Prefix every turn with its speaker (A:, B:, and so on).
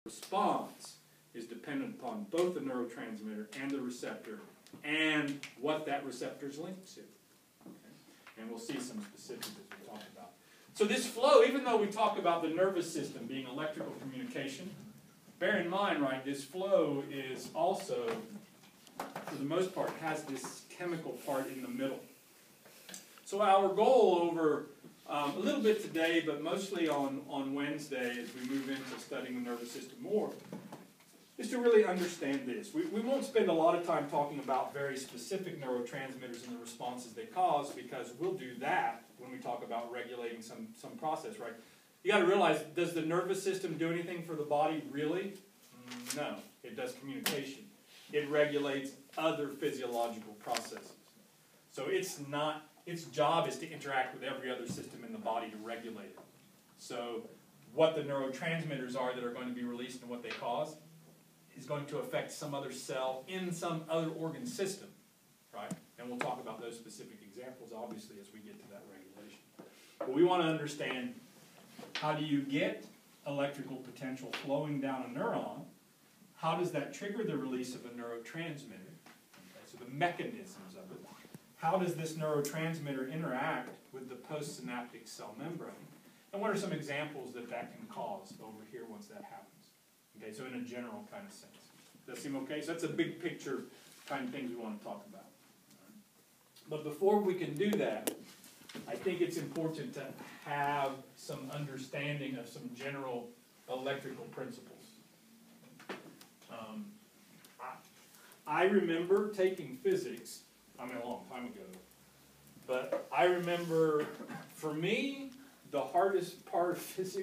A: response is dependent upon both the neurotransmitter and the receptor and what that receptor is linked to. Okay? And we'll see some specifics as we talk about. So this flow, even though we talk about the nervous system being electrical communication, bear in mind, right, this flow is also, for the most part, has this chemical part in the middle. So our goal over a little bit today, but mostly on Wednesday as we move into studying the nervous system more, is to really understand this. We won't spend a lot of time talking about very specific neurotransmitters and the responses they cause, because we'll do that when we talk about regulating some process, right? You got to realize, does the nervous system do anything for the body, really? No. It does communication. It regulates other physiological processes. So its job is to interact with every other system in the body to regulate it. So what the neurotransmitters are that are going to be released and what they cause is going to affect some other cell in some other organ system, right? And we'll talk about those specific examples, obviously, as we get to that regulation. But we want to understand, how do you get electrical potential flowing down a neuron? How does that trigger the release of a neurotransmitter? Okay, so the mechanisms of it. How does this neurotransmitter interact with the postsynaptic cell membrane? And what are some examples that can cause over here once that happens? Okay, so in a general kind of sense. Does that seem okay? So that's a big picture kind of things we want to talk about. But before we can do that, I think it's important to have some understanding of some general electrical principles. I remember taking physics, I mean a long time ago, but I remember, for me, the hardest part of physics